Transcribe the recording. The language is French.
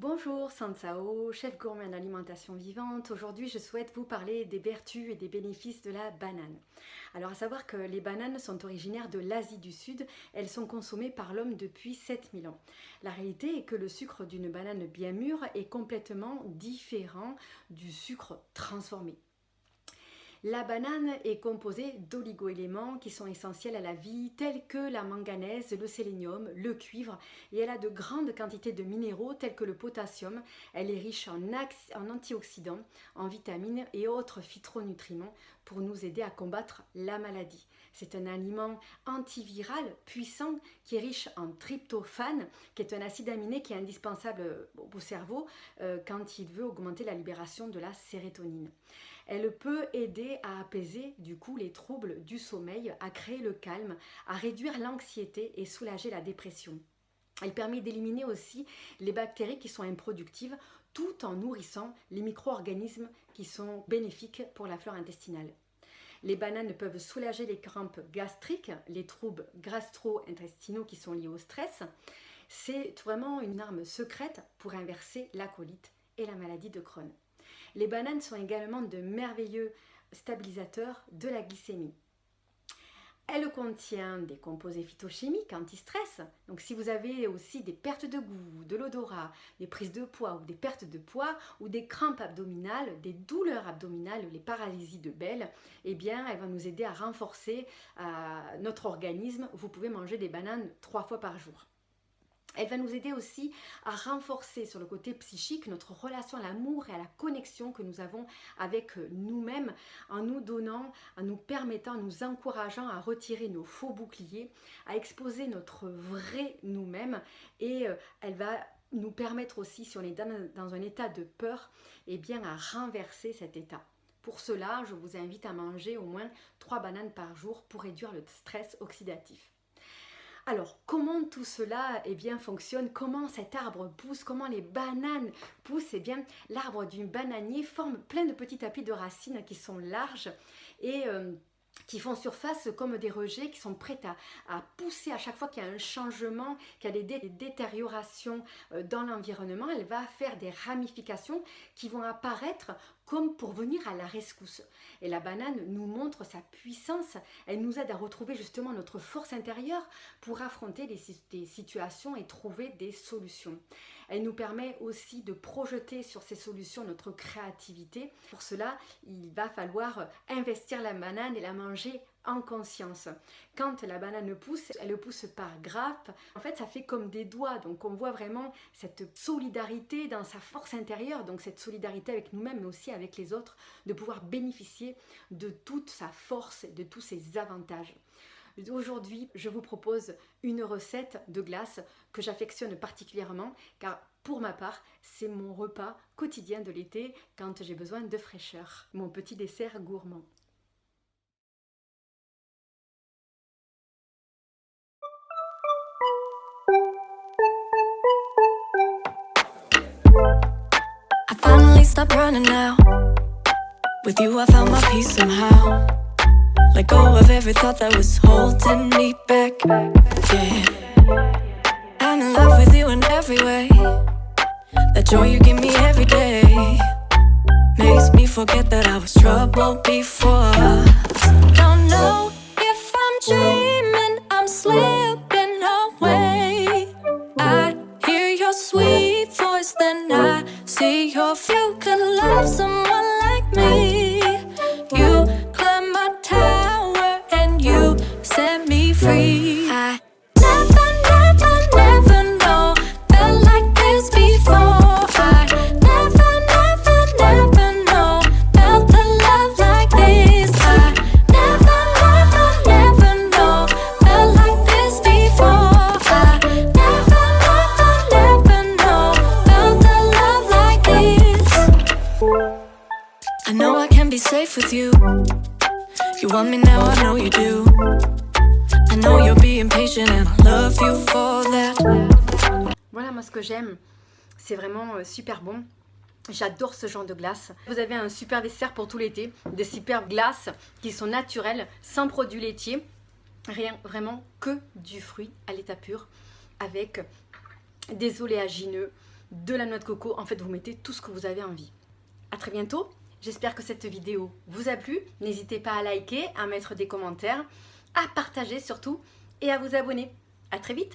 Bonjour, Sansao, chef gourmet en alimentation vivante. Aujourd'hui, je souhaite vous parler des vertus et des bénéfices de la banane. Alors, à savoir que les bananes sont originaires de l'Asie du Sud. Elles sont consommées par l'homme depuis 7000 ans. La réalité est que le sucre d'une banane bien mûre est complètement différent du sucre transformé. La banane est composée d'oligo-éléments qui sont essentiels à la vie, tels que la manganèse, le sélénium, le cuivre, et elle a de grandes quantités de minéraux tels que le potassium. Elle est riche en antioxydants, en vitamines et autres phytonutriments pour nous aider à combattre la maladie. C'est un aliment antiviral puissant qui est riche en tryptophane, qui est un acide aminé qui est indispensable au cerveau quand il veut augmenter la libération de la sérotonine. Elle peut aider à apaiser du coup les troubles du sommeil, à créer le calme, à réduire l'anxiété et soulager la dépression. Elle permet d'éliminer aussi les bactéries qui sont improductives tout en nourrissant les micro-organismes qui sont bénéfiques pour la flore intestinale. Les bananes peuvent soulager les crampes gastriques, les troubles gastro-intestinaux qui sont liés au stress. C'est vraiment une arme secrète pour inverser la colite et la maladie de Crohn. Les bananes sont également de merveilleux stabilisateurs de la glycémie. Elle contient des composés phytochimiques anti-stress. Donc si vous avez aussi des pertes de goût, de l'odorat, des prises de poids ou des pertes de poids ou des crampes abdominales, des douleurs abdominales, les paralysies de Bell, eh bien elle va nous aider à renforcer notre organisme. Vous pouvez manger des bananes 3 fois par jour. Elle va nous aider aussi à renforcer sur le côté psychique notre relation à l'amour et à la connexion que nous avons avec nous-mêmes en nous donnant, en nous permettant, en nous encourageant à retirer nos faux boucliers, à exposer notre vrai nous-mêmes et elle va nous permettre aussi, si on est dans un état de peur, eh bien à renverser cet état. Pour cela, je vous invite à manger au moins 3 bananes par jour pour réduire le stress oxydatif. Alors, comment tout cela fonctionne? Comment cet arbre pousse? Comment les bananes poussent? L'arbre du bananier forme plein de petits tapis de racines qui sont larges et qui font surface comme des rejets, qui sont prêts à pousser à chaque fois qu'il y a un changement, qu'il y a des détériorations dans l'environnement. Elle va faire des ramifications qui vont apparaître comme pour venir à la rescousse. Et la banane nous montre sa puissance, elle nous aide à retrouver justement notre force intérieure pour affronter des situations et trouver des solutions. Elle nous permet aussi de projeter sur ces solutions notre créativité. Pour cela, il va falloir investir la banane et la manger en conscience. Quand la banane pousse, elle pousse par grappes. En fait, ça fait comme des doigts. Donc, on voit vraiment cette solidarité dans sa force intérieure. Donc, cette solidarité avec nous-mêmes, mais aussi avec les autres, de pouvoir bénéficier de toute sa force et de tous ses avantages. Aujourd'hui, je vous propose une recette de glace que j'affectionne particulièrement car pour ma part, c'est mon repas quotidien de l'été quand j'ai besoin de fraîcheur. Mon petit dessert gourmand. I finally stopped running now. With you I found my peace somehow. Let go of every thought that was holding me back. Yeah, I'm in love with you in every way. That joy you give me every day makes me forget that I was troubled before. Don't know if I'm dreaming, I'm slipping away. I hear your sweet voice, then I see your view. Could love someone like me. You climb my tower and you set me free. I never know felt like this before. I never know felt the love like this. I never know felt like this before. I never know felt the love like this. I know I can be safe with you. You want me now, I know you do. I know you're being patient and I love you for that. Voilà, moi ce que j'aime, c'est vraiment super bon. J'adore ce genre de glace. Vous avez un super dessert pour tout l'été, des super glaces qui sont naturelles, sans produits laitiers, rien, vraiment que du fruit à l'état pur, avec des oléagineux, de la noix de coco. En fait, vous mettez tout ce que vous avez envie. À très bientôt. J'espère que cette vidéo vous a plu. N'hésitez pas à liker, à mettre des commentaires, à partager surtout et à vous abonner. À très vite.